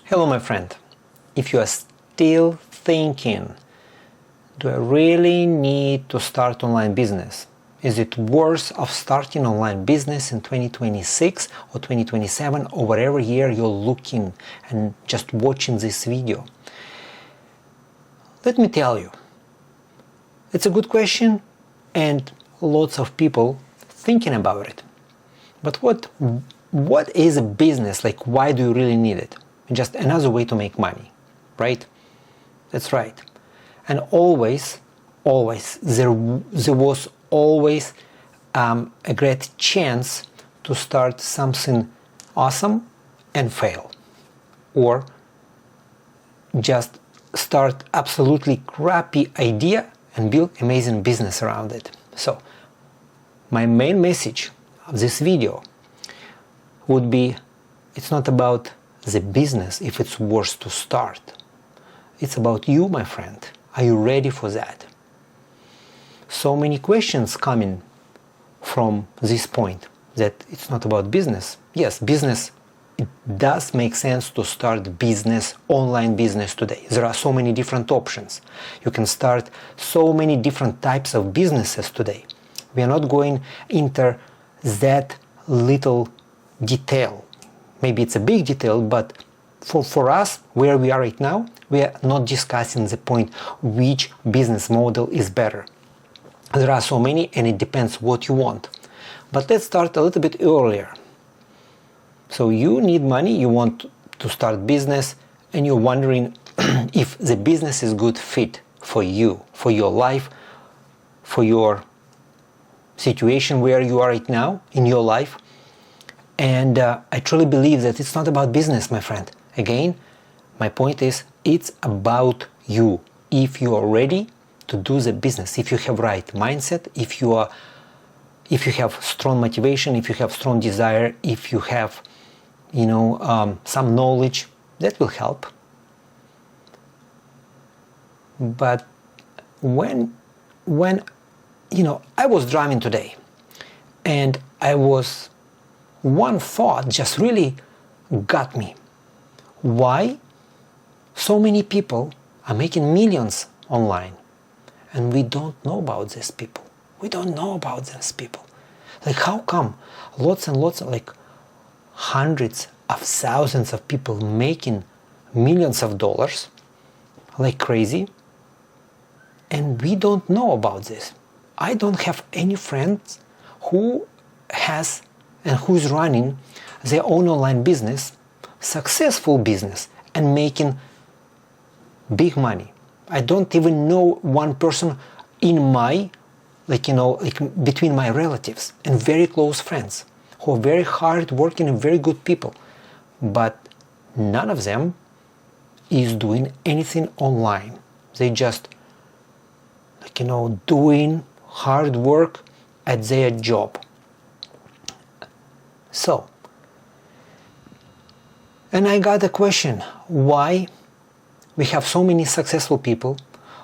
Hello, my friend. If you are still thinking, do I really need to start online business? Is it worth of starting online business in 2026 or 2027 or whatever year you're looking and just watching this video? Let me tell you, it's a good question and lots of people thinking about it. But what is a business? Like, why do you really need it? Just another way to make money, right? That's right. And always, there was always a great chance to start something awesome and fail, or just start absolutely crappy idea and build amazing business around it. So my main message of this video would be, it's not about the business if it's worth to start. It's about you, my friend. Are you ready for that? So many questions coming from this point that it's not about business. Yes, business, it does make sense to start business, online business today. There are so many different options. You can start so many different types of businesses today. We are not going into that little detail. Maybe it's a big detail, but for us, where we are right now, we are not discussing the point which business model is better. There are so many, and it depends what you want. But let's start a little bit earlier. So you need money, you want to start business, and you're wondering if the business is good fit for you, for your life, for your situation where you are right now in your life. And I truly believe that it's not about business, my friend. Again, my point is, it's about you. If you are ready to do the business, if you have right mindset, if you have strong motivation, if you have strong desire, if you have, some knowledge, that will help. But when I was driving today, and one thought just really got me. Why so many people are making millions online and we don't know about these people? We don't know about these people. Like, how come lots and lots of, like, hundreds of thousands of people making millions of dollars like crazy, and we don't know about this? I don't have any friends who has and who's running their own online business, successful business, and making big money. I don't even know one person in my, between my relatives and very close friends who are very hard working and very good people. But none of them is doing anything online. They just, doing hard work at their job. So, and I got a question, why we have so many successful people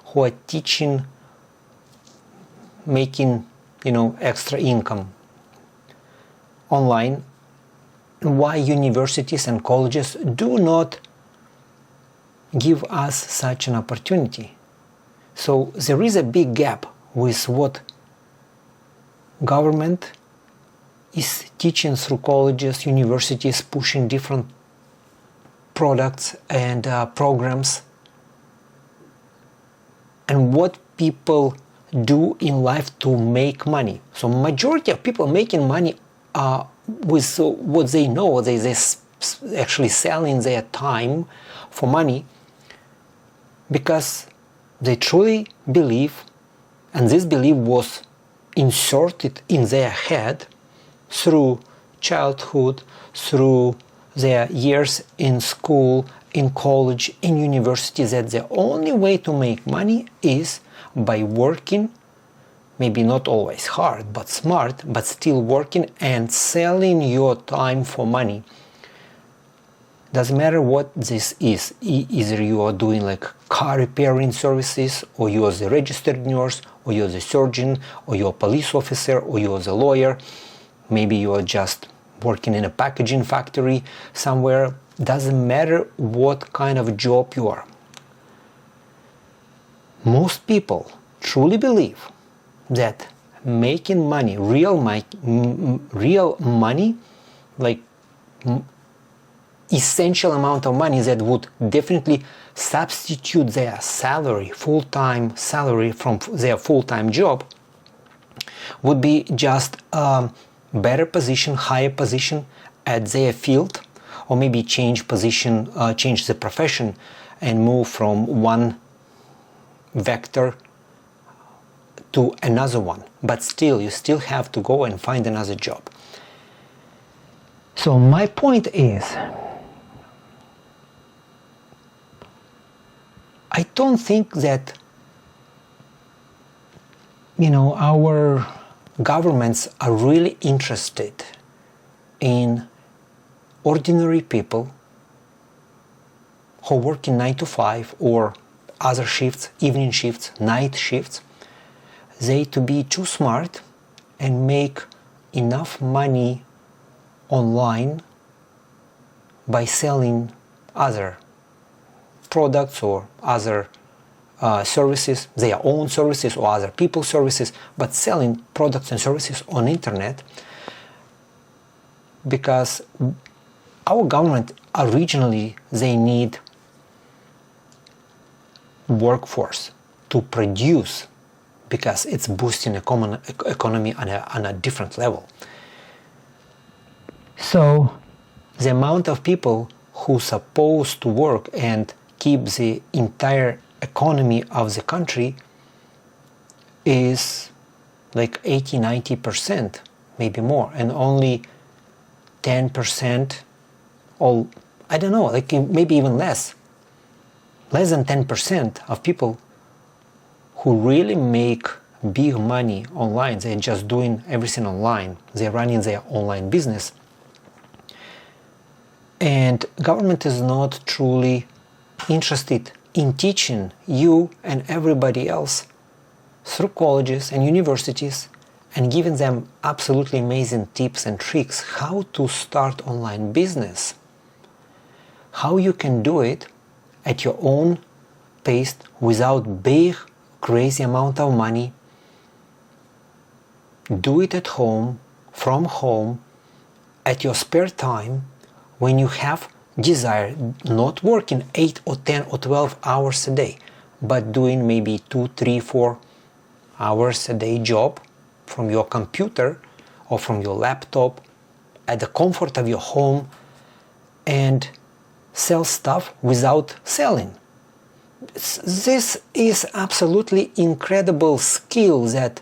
who are teaching, making, extra income online, and why universities and colleges do not give us such an opportunity. So there is a big gap with what government is teaching through colleges, universities, pushing different products and programs, and what people do in life to make money. So majority of people making money with what they know. They actually selling their time for money because they truly believe, and this belief was inserted in their head through childhood, through their years in school, in college, in university, that the only way to make money is by working, maybe not always hard, but smart, but still working and selling your time for money. Doesn't matter what this is. Either you are doing like car repairing services, or you are the registered nurse, or you're the surgeon, or you're a police officer, or you're the lawyer. Maybe you are just working in a packaging factory somewhere. Doesn't matter what kind of job you are. Most people truly believe that making money, real money, like essential amount of money that would definitely substitute their salary, full-time salary from their full-time job, would be just a better position, higher position at their field, or maybe change position, change the profession and move from one vector to another one. But still, you still have to go and find another job. So my point is, I don't think that, our governments are really interested in ordinary people who work in 9 to 5 or other shifts, evening shifts, night shifts. They to be too smart and make enough money online by selling other products or other services, their own services or other people's services, but selling products and services on internet, because our government originally, they need workforce to produce, because it's boosting economy on a different level. So the amount of people who supposed to work and keep the entire economy of the country is like 80-90%, maybe more, and only 10%, or I don't know, like maybe even less than 10% of people who really make big money online. They're just doing everything online. They're running their online business. And government is not truly interested in teaching you and everybody else through colleges and universities and giving them absolutely amazing tips and tricks how to start online business. How you can do it at your own pace without big, crazy amount of money. Do it at home, from home, at your spare time, when you have desire, not working 8 or 10 or 12 hours a day, but doing maybe 2, 3, 4 hours a day job from your computer or from your laptop at the comfort of your home, and sell stuff without selling. This is absolutely incredible skill that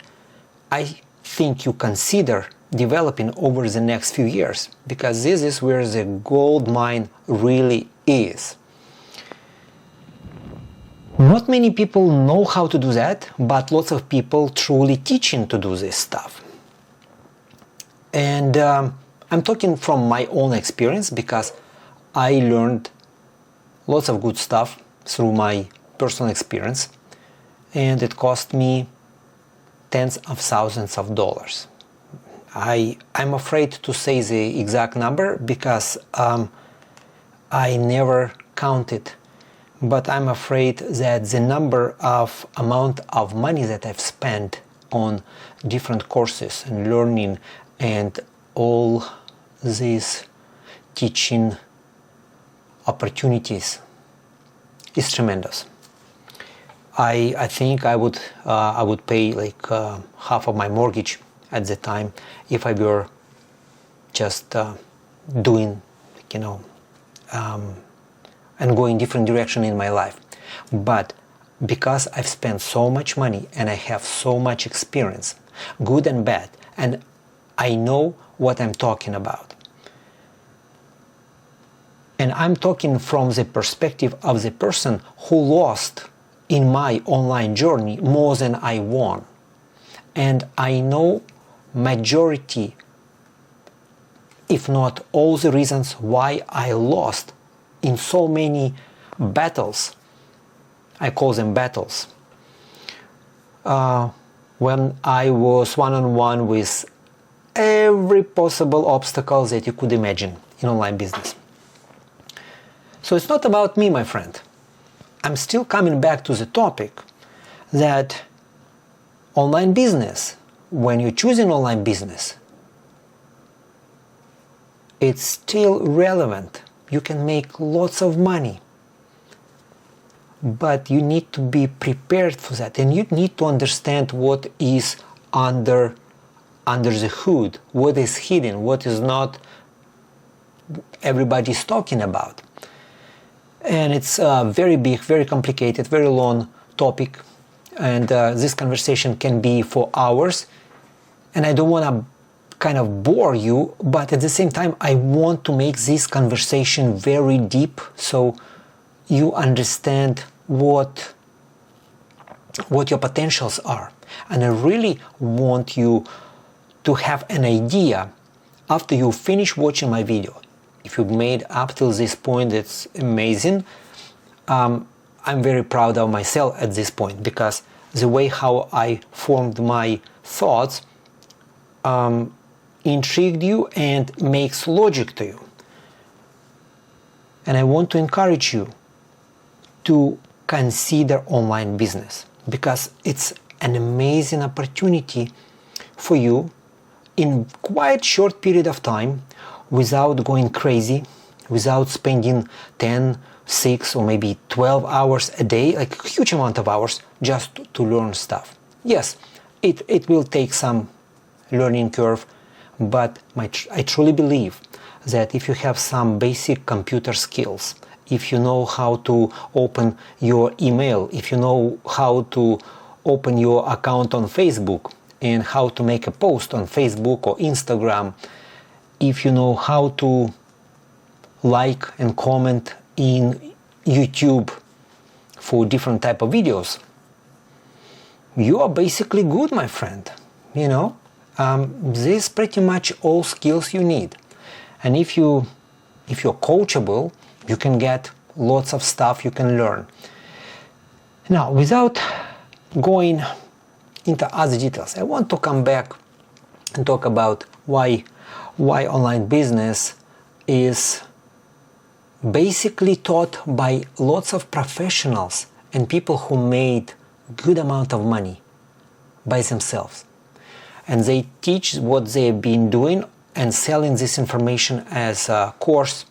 I think you consider developing over the next few years, because this is where the gold mine really is. Not many people know how to do that, but lots of people truly teaching to do this stuff. And I'm talking from my own experience, because I learned lots of good stuff through my personal experience, and it cost me tens of thousands of dollars. I'm afraid to say the exact number, because I never counted, but I'm afraid that the number of amount of money that I've spent on different courses and learning and all these teaching opportunities is tremendous. I think I would pay like half of my mortgage at the time if I were just doing, and going different direction in my life. But because I've spent so much money and I have so much experience, good and bad, and I know what I'm talking about. And I'm talking from the perspective of the person who lost in my online journey more than I won. And I know majority, if not all, the reasons why I lost in so many battles. I call them battles. When I was one-on-one with every possible obstacle that you could imagine in online business. So it's not about me, my friend. I'm still coming back to the topic that online business, when you're choosing online business, it's still relevant. You can make lots of money. But you need to be prepared for that, and you need to understand what is under the hood, what is hidden, what is not everybody's talking about. And it's a very big, very complicated, very long topic, and this conversation can be for hours, and I don't want to kind of bore you, but at the same time I want to make this conversation very deep so you understand what your potentials are. And I really want you to have an idea after you finish watching my video. If you've made up till this point, it's amazing. I'm very proud of myself at this point, because the way how I formed my thoughts intrigued you and makes logic to you. And I want to encourage you to consider online business, because it's an amazing opportunity for you in quite short period of time, without going crazy, without spending 10, 6 or maybe 12 hours a day, like a huge amount of hours just to learn stuff. Yes, it will take some learning curve, but I truly believe that if you have some basic computer skills, if you know how to open your email, if you know how to open your account on Facebook and how to make a post on Facebook or Instagram, if you know how to like and comment in YouTube for different type of videos, you are basically good, my friend. You know, this is pretty much all skills you need. And if you're coachable, you can get lots of stuff you can learn. Now, without going into other details, I want to come back and talk about why online business is basically taught by lots of professionals and people who made good amount of money by themselves. And they teach what they've been doing and selling this information as a course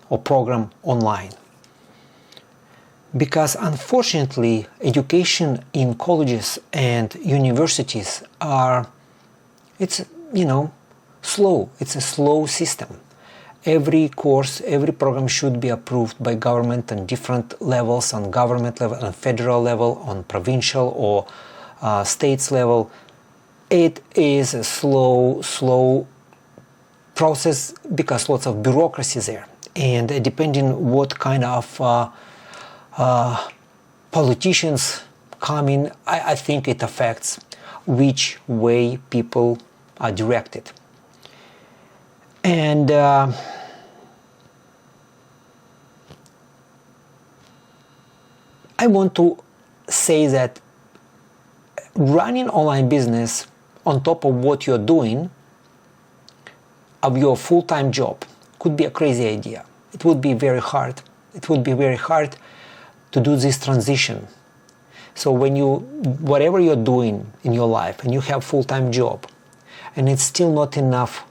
or program online. Because unfortunately, education in colleges and universities it's slow. It's a slow system. Every course, every program should be approved by government on different levels, on government level, on federal level, on provincial or states level. It is a slow process because lots of bureaucracy there. And depending what kind of politicians come in, I think it affects which way people are directed. And I want to say that running online business on top of what you're doing of your full-time job could be a crazy idea. It would be very hard. It would be very hard to do this transition. So whatever you're doing in your life and you have full-time job and it's still not enough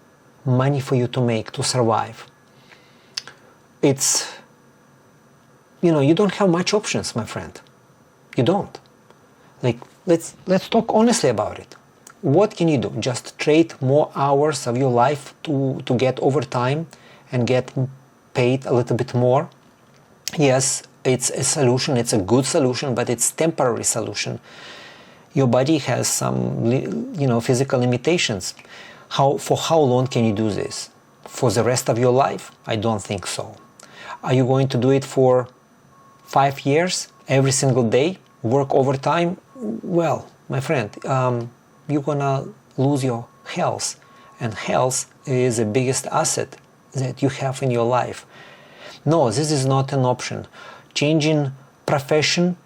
money for you to make to survive, it's, you don't have much options, my friend. You don't. Like, let's talk honestly about it. What can you do? Just trade more hours of your life to get overtime and get paid a little bit more? Yes, it's a solution, it's a good solution, but it's temporary solution. Your body has some, physical limitations. For how long can you do this? For the rest of your life? I don't think so. Are you going to do it for 5 years, every single day, work overtime? Well, my friend, you're gonna lose your health, and health is the biggest asset that you have in your life. No, this is not an option. Changing profession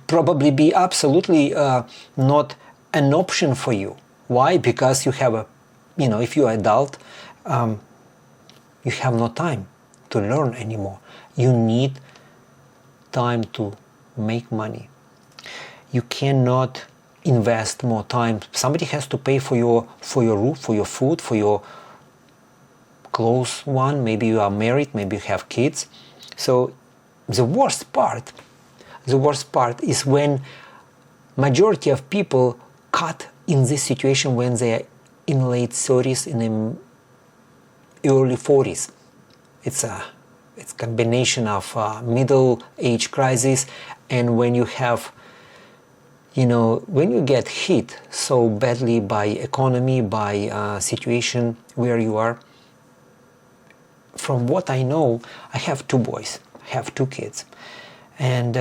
probably be absolutely not an option for you. Why? Because you have if you're adult, you have no time to learn anymore. You need time to make money. You cannot invest more time. Somebody has to pay for your roof, for your food, for your close one. Maybe you are married, maybe you have kids. So the worst part is when majority of people cut in this situation when they are in late 30s, in the early 40s. It's combination of middle age crisis, and when you have, when you get hit so badly by economy, by situation where you are. From what I know, I have 2 boys, I have 2 kids, and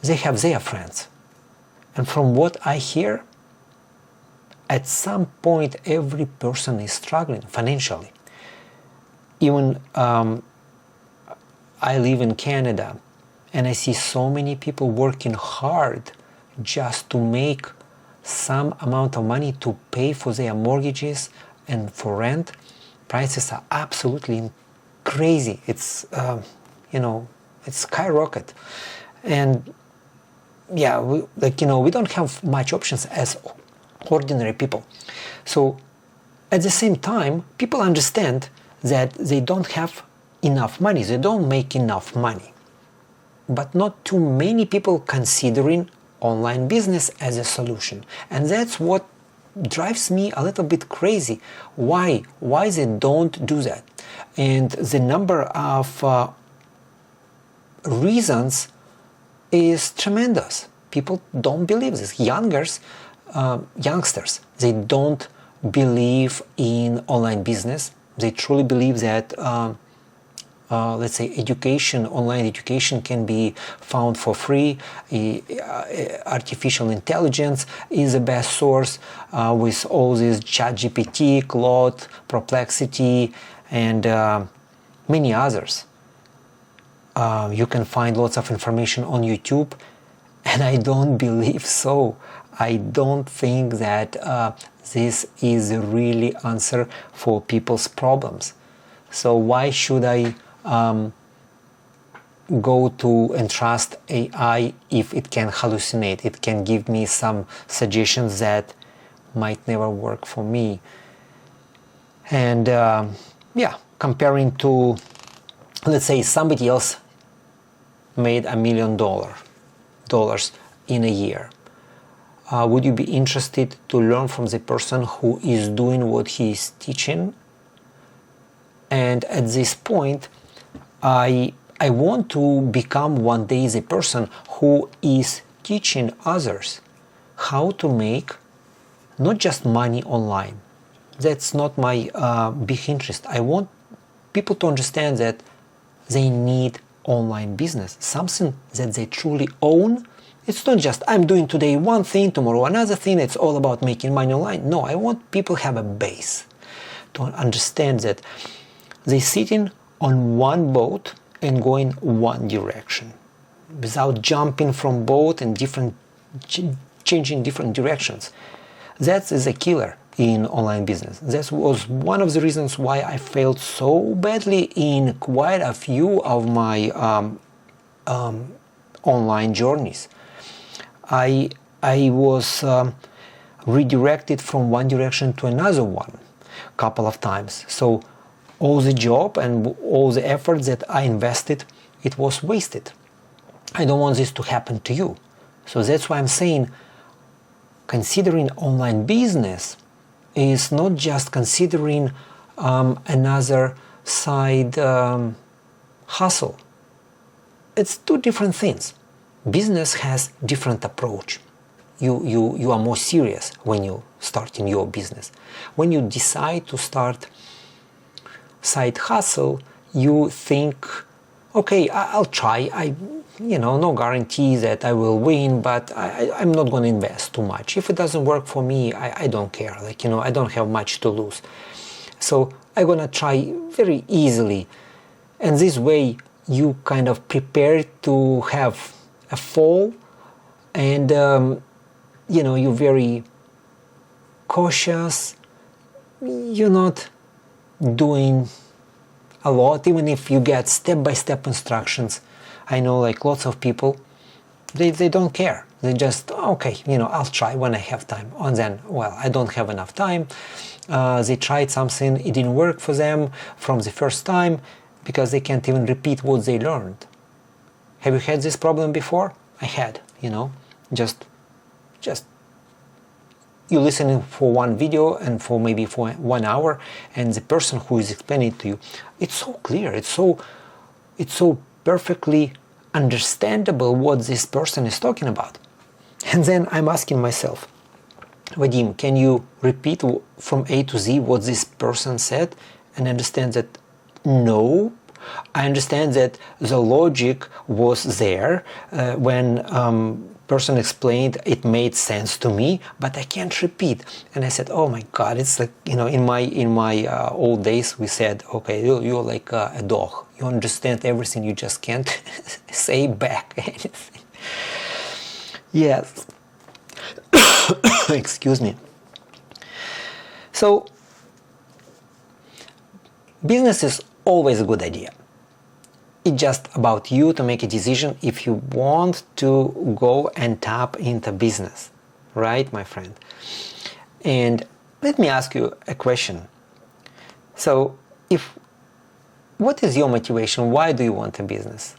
they have their friends. And from what I hear, at some point every person is struggling financially. Even I live in Canada, and I see so many people working hard just to make some amount of money to pay for their mortgages and for rent. Prices are absolutely crazy. It's it's skyrocket, and yeah, we don't have much options as ordinary people. So at the same time, people understand that they don't have enough money, they don't make enough money. But not too many people considering online business as a solution. And that's what drives me a little bit crazy. Why they don't do that? And the number of reasons is tremendous. People don't believe this. Youngsters, they don't believe in online business. They truly believe that let's say online education can be found for free. Artificial intelligence is the best source with all these ChatGPT, Claude, Perplexity, and many others. You can find lots of information on YouTube, and I don't believe so. I don't think that this is a really answer for people's problems. So why should I go to and trust AI if it can hallucinate? It can give me some suggestions that might never work for me. And comparing to, let's say, somebody else made $1 million in a year. Would you be interested to learn from the person who is doing what he is teaching? And at this point, I want to become one day the person who is teaching others how to make not just money online. That's not my big interest. I want people to understand that they need online business, something that they truly own. It's not just I'm doing today one thing, tomorrow another thing, it's all about making money online. No, I want people to have a base, to understand that they're sitting on one boat and going one direction without jumping from boat and changing different directions. That is a killer in online business. That was one of the reasons why I failed so badly in quite a few of my online journeys. I was redirected from one direction to another one a couple of times. So all the job and all the effort that I invested, it was wasted. I don't want this to happen to you. So that's why I'm saying considering online business is not just considering another side hustle. It's 2 different things. Business has different approach. You are more serious when you start in your business. When you decide to start side hustle, you think, okay, I'll try. No guarantee that I will win, but I'm not going to invest too much. If it doesn't work for me, I don't care. I don't have much to lose. So I'm going to try very easily. And this way, you kind of prepare to have a fall, and you're very cautious. You're not doing a lot, even if you get step-by-step instructions. I know like lots of people, they don't care. They just, okay, I'll try when I have time. And then, well, I don't have enough time. They tried something, it didn't work for them from the first time because they can't even repeat what they learned. Have you had this problem before? I had, just you listening for one video and for maybe for 1 hour, and the person who is explaining it to you, it's so clear, it's so perfectly understandable what this person is talking about. And then I'm asking myself, Vadim, can you repeat from A to Z what this person said? And understand that no, I understand that the logic was there when person explained, it made sense to me, but I can't repeat. And I said, oh my God, it's like, in my old days we said, okay, you're like a dog. You understand everything, you just can't say back anything. Yes. Excuse me. So, business is always a good idea. It's just about you to make a decision if you want to go and tap into business, right, my friend? And let me ask you a question. So, what is your motivation? Why do you want a business?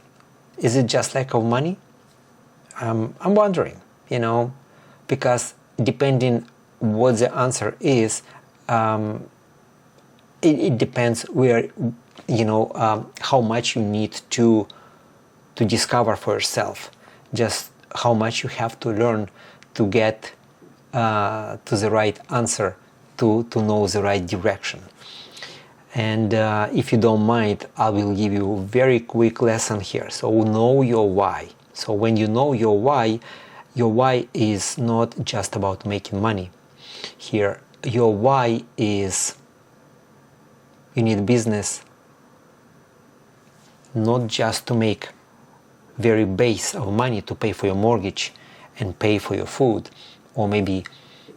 Is it just lack of money? I'm wondering, because depending what the answer is, it depends where, how much you need to discover for yourself, just how much you have to learn to get to the right answer, to know the right direction. And if you don't mind, I will give you a very quick lesson here. So know your why. So when you know your why is not just about making money. Here, your why is you need business not just to make very base of money to pay for your mortgage and pay for your food, or maybe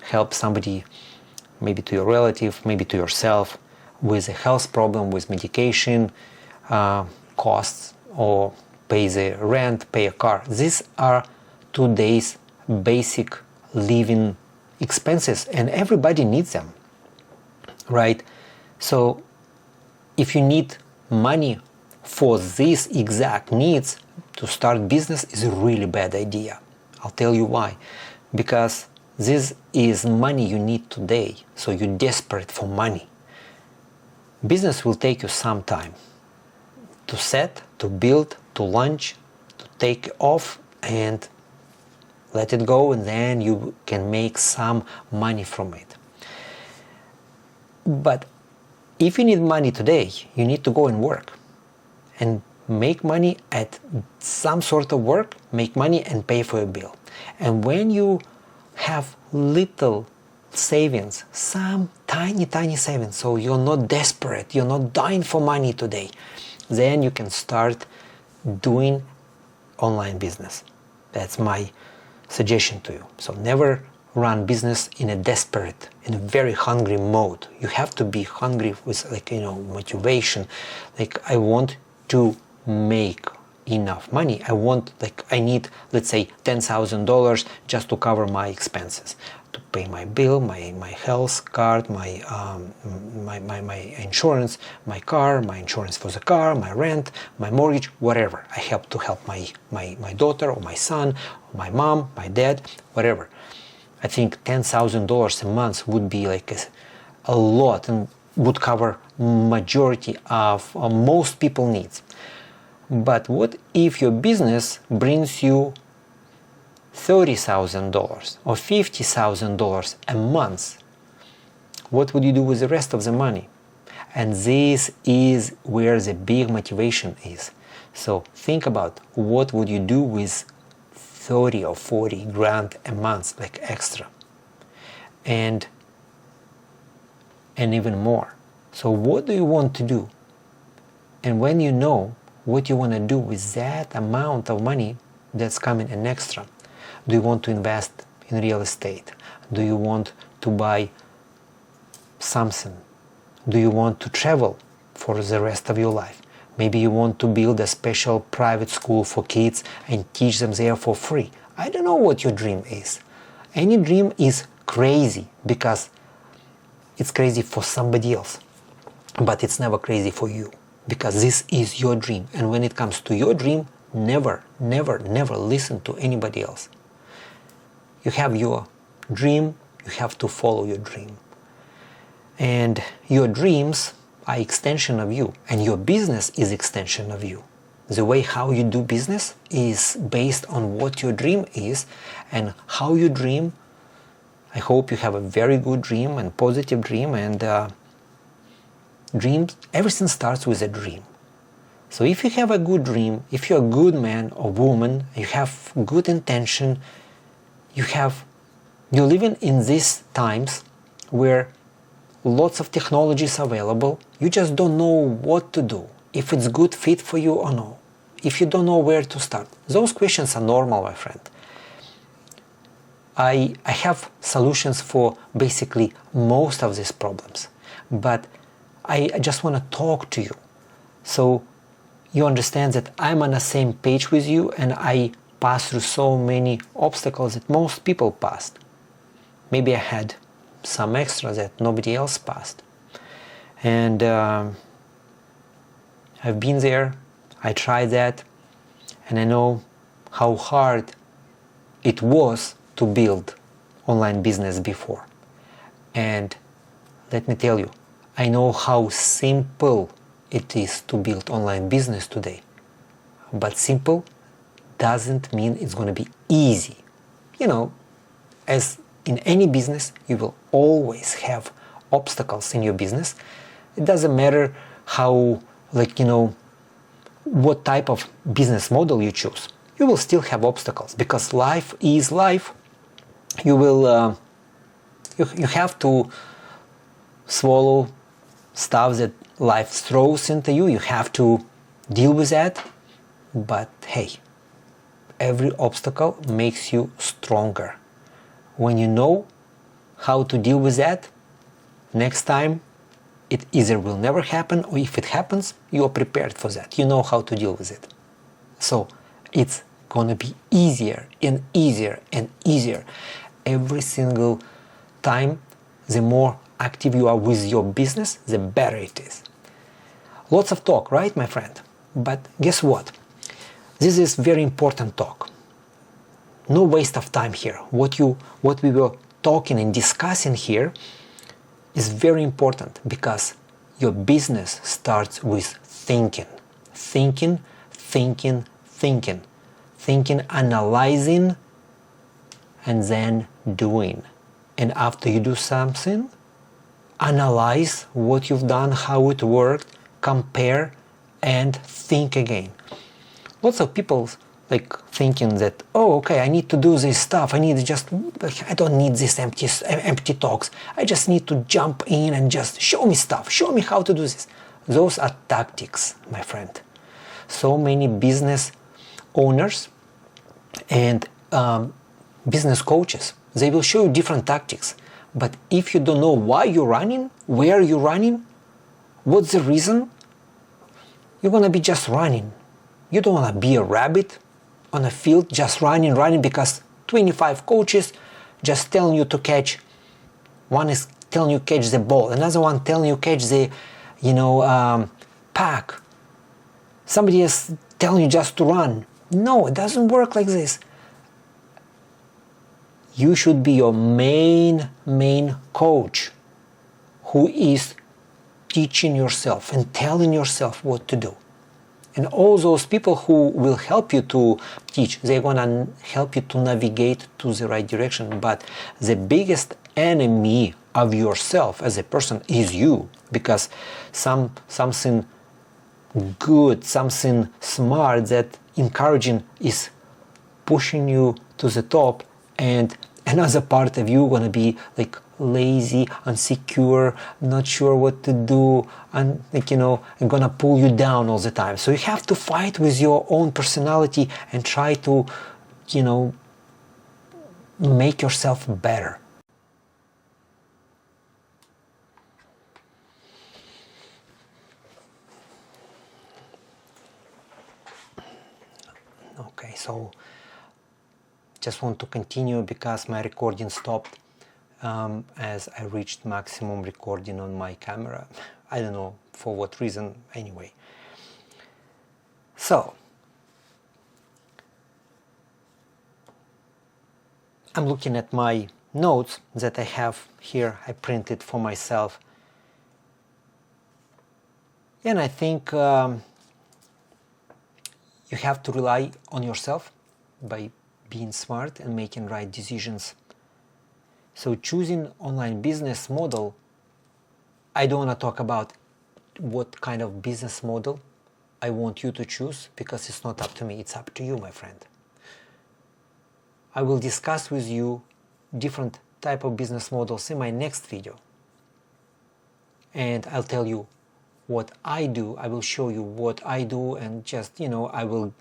help somebody, maybe to your relative, maybe to yourself, with a health problem, with medication costs, or pay the rent, pay a car. These are today's basic living expenses, and everybody needs them, right? So if you need money for these exact needs, to start business is a really bad idea. I'll tell you why. Because this is money you need today, so you're desperate for money. Business will take you some time to set, to build, to launch, to take off and let it go, and then you can make some money from it. But if you need money today, you need to go and work and make money at some sort of work, make money and pay for a bill. And when you have little savings, some tiny savings, so you're not desperate, you're not dying for money today, then you can start doing online business. That's my suggestion to you. So never run business in a desperate, in a very hungry mode. You have to be hungry with motivation. Like, I want to make enough money. I need, let's say, $10,000 just to cover my expenses, to pay my bill, my health card, my insurance, my car, my insurance for the car, my rent, my mortgage, whatever. I have to help my daughter or my son, or my mom, my dad, whatever. I think $10,000 a month would be like a lot and would cover majority of most people's needs. But what if your business brings you $30,000 or $50,000 a month? What would you do with the rest of the money? And this is where the big motivation is. So think about, what would you do with 30 or 40 grand a month, like extra, and even more. So what do you want to do? And when you know what you want to do with that amount of money that's coming in extra, do you want to invest in real estate? Do you want to buy something? Do you want to travel for the rest of your life. Maybe you want to build a special private school for kids and teach them there for free. I don't know what your dream is. Any dream is crazy because it's crazy for somebody else, but it's never crazy for you because this is your dream. And when it comes to your dream, never listen to anybody else. You have your dream, you have to follow your dream. And your dreams are extension of you, and your business is extension of you. The way how you do business is based on what your dream is, and how you dream. I hope you have a very good dream and positive dream, and dreams, everything starts with a dream. So if you have a good dream, if you're a good man or woman, you have good intention, you're living in these times where lots of technology is available, you just don't know what to do, if it's good fit for you or no, if you don't know where to start. Those questions are normal, my friend. I have solutions for basically most of these problems, but I just want to talk to you so you understand that I'm on the same page with you, and I passed through so many obstacles that most people passed. Maybe I had some extra that nobody else passed. And I've been there, I tried that, and I know how hard it was to build online business before. And let me tell you, I know how simple it is to build online business today. But simple doesn't mean it's going to be easy. You know, as in any business, you will always have obstacles in your business. It doesn't matter how, what type of business model you choose. You will still have obstacles because life is life. You will, you have to swallow stuff that life throws into you. You have to deal with that. But hey, every obstacle makes you stronger. When you know how to deal with that, next time it either will never happen, or if it happens, you are prepared for that. You know how to deal with it. So it's gonna be easier and easier and easier. Every single time, the more active you are with your business, the better it is. Lots of talk, right, my friend? But guess what? This is very important talk. No waste of time here. What we were talking and discussing here is very important because your business starts with thinking. Thinking, analyzing, and then doing. And after you do something, analyze what you've done, how it worked, compare, and think again. Lots of people thinking that, oh, okay, I need to do this stuff. I don't need this empty talks. I just need to jump in and just show me stuff. Show me how to do this. Those are tactics, my friend. So many business owners and business coaches, they will show you different tactics. But if you don't know why you're running, where you're running, what's the reason, you're going to be just running. You don't want to be a rabbit on a field just running because 25 coaches just telling you to catch. One is telling you catch the ball, another one telling you catch the pack. Somebody is telling you just to run. No, it doesn't work like this. You should be your main coach who is teaching yourself and telling yourself what to do. And all those people who will help you to teach, they're going to help you to navigate to the right direction. But the biggest enemy of yourself as a person is you, because something good, something smart, that encouraging is pushing you to the top, and another part of you gonna be lazy, insecure, not sure what to do, and gonna pull you down all the time. So you have to fight with your own personality and try to make yourself better. So just want to continue because my recording stopped as I reached maximum recording on my camera. I don't know for what reason anyway. So I'm looking at my notes that I have here. I printed for myself, and I think you have to rely on yourself by being smart and making right decisions. So choosing online business model, I don't want to talk about what kind of business model I want you to choose, because it's not up to me, it's up to you, my friend. I will discuss with you different type of business models in my next video. And I'll tell you what I do. I will show you what I do, and just, I will,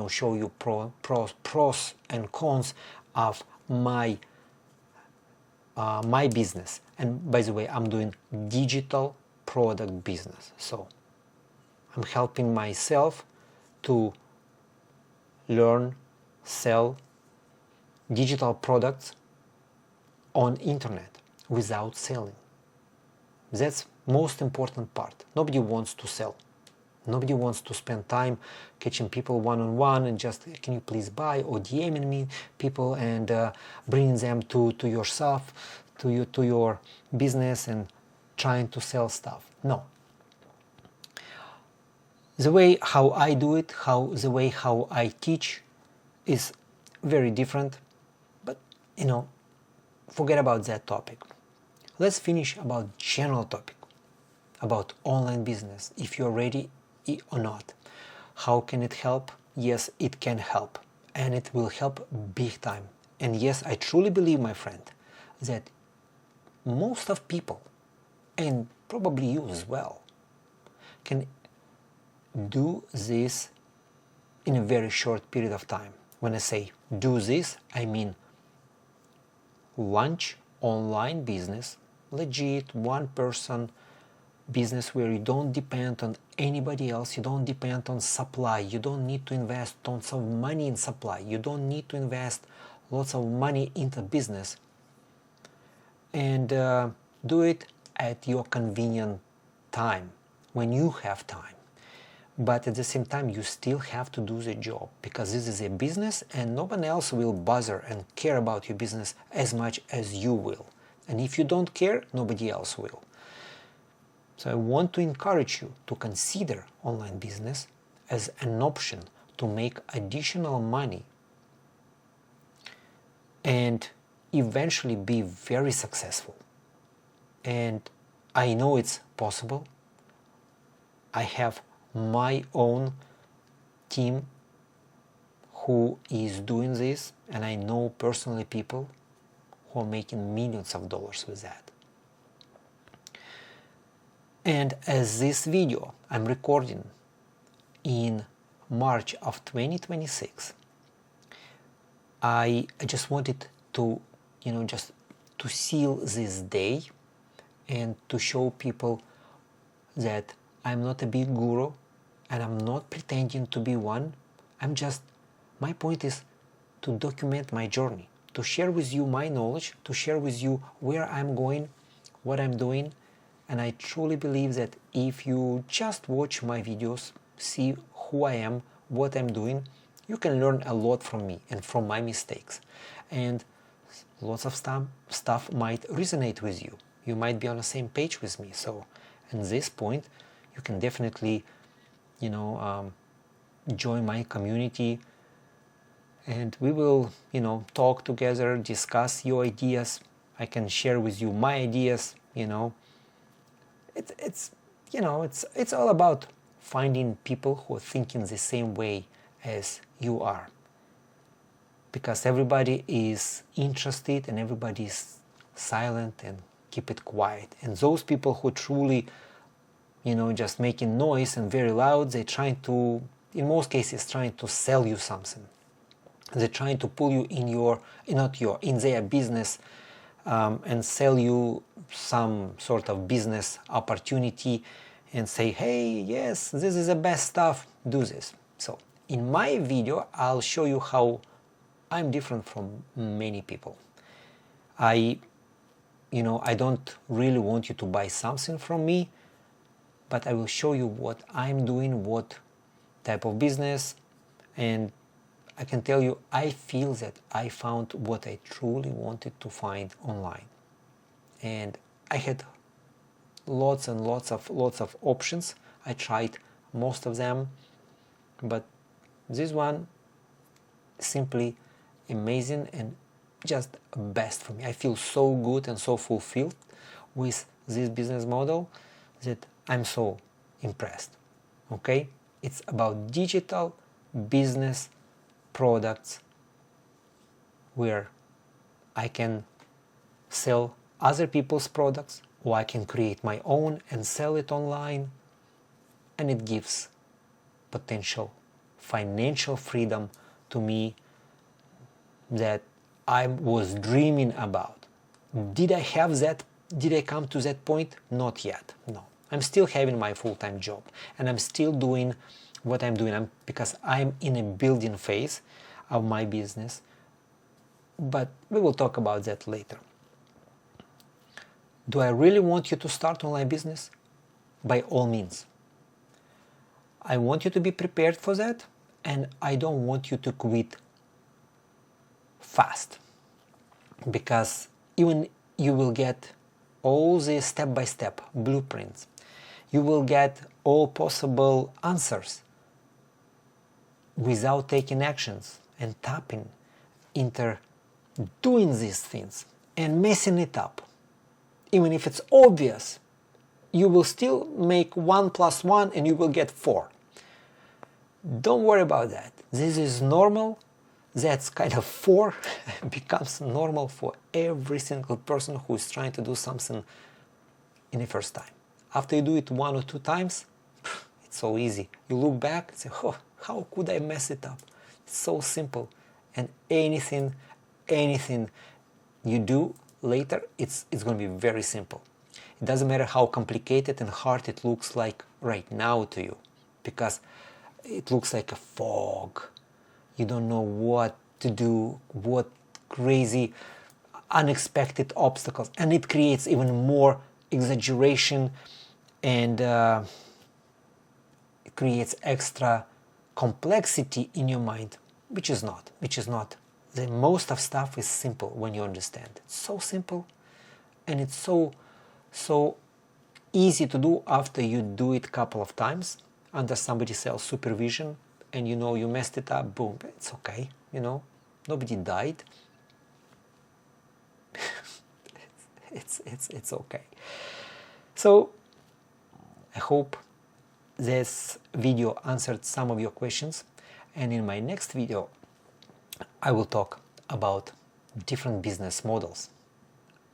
show you pros and cons of my business. And by the way, I'm doing digital product business. So I'm helping myself to learn, sell digital products on internet without selling. That's most important part. Nobody wants to sell. Nobody wants to spend time catching people one-on-one and just, can you please buy, or DMing me people and bringing them to yourself, to your business and trying to sell stuff. No. The way how I do it, the way how I teach is very different. But, forget about that topic. Let's finish about general topic, about online business. If you're ready or not. How can it help? Yes, it can help. And it will help big time. And yes, I truly believe, my friend, that most of people, and probably you as well, can do this in a very short period of time. When I say do this, I mean launch online business, legit, one-person business where you don't depend on anybody else, you don't depend on supply, you don't need to invest tons of money in supply, you don't need to invest lots of money into business, and do it at your convenient time, when you have time. But at the same time, you still have to do the job, because this is a business and no one else will bother and care about your business as much as you will. And if you don't care, nobody else will. So I want to encourage you to consider online business as an option to make additional money and eventually be very successful. And I know it's possible. I have my own team who is doing this, and I know personally people who are making millions of dollars with that. And as this video I'm recording in March of 2026, I just wanted to, just to seal this day and to show people that I'm not a big guru and I'm not pretending to be one. My point is to document my journey, to share with you my knowledge, to share with you where I'm going, what I'm doing. And I truly believe that if you just watch my videos, see who I am, what I'm doing, you can learn a lot from me and from my mistakes. And lots of stuff might resonate with you. You might be on the same page with me. So at this point, you can definitely, join my community, and we will, talk together, discuss your ideas. I can share with you my ideas. It's all about finding people who are thinking the same way as you are, because everybody is interested and everybody is silent and keep it quiet. And those people who truly, just making noise and very loud, they're trying to, in most cases, trying to sell you something. They're trying to pull you in their business and sell you some sort of business opportunity and say, hey, yes, this is the best stuff, do this. So in my video I'll show you how I'm different from many people. I don't really want you to buy something from me, but I will show you what I'm doing, what type of business, and I can tell you I feel that I found what I truly wanted to find online. And I had lots and lots of options. I tried most of them, but this one simply amazing and just best for me. I feel so good and so fulfilled with this business model that I'm so impressed. Okay, it's about digital business products where I can sell other people's products, or I can create my own and sell it online, and it gives potential financial freedom to me that I was dreaming about. Did I have that? Did I come to that point? Not yet, no. I'm still having my full-time job, and I'm still doing what I'm doing because I'm in a building phase of my business, but we will talk about that later. Do I really want you to start online business? By all means. I want you to be prepared for that, and I don't want you to quit fast, because even you will get all the step-by-step blueprints, you will get all possible answers without taking actions and tapping into doing these things and messing it up. Even if it's obvious, you will still make 1 + 1 and you will get 4. Don't worry about that. This is normal. That's kind of 4 becomes normal for every single person who is trying to do something in the first time. After you do it 1 or 2 times, it's so easy. You look back and say, oh, how could I mess it up? It's so simple. And anything you do later, it's going to be very simple. It doesn't matter how complicated and hard it looks like right now to you, because it looks like a fog. You don't know what to do, what crazy, unexpected obstacles, and it creates even more exaggeration, and it creates extra complexity in your mind, which is not. The most of stuff is simple when you understand. It's so simple, and it's so easy to do after you do it a couple of times under somebody else's supervision, and you messed it up, boom, it's okay, nobody died. it's okay. So I hope this video answered some of your questions, and in my next video I will talk about different business models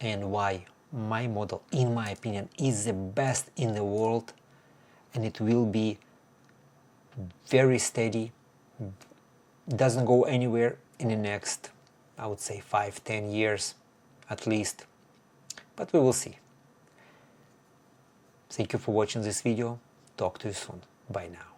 and why my model, in my opinion, is the best in the world, and it will be very steady, doesn't go anywhere in the next, I would say, 5-10 years at least, but we will see. Thank you for watching this video. Talk to you soon. Bye now.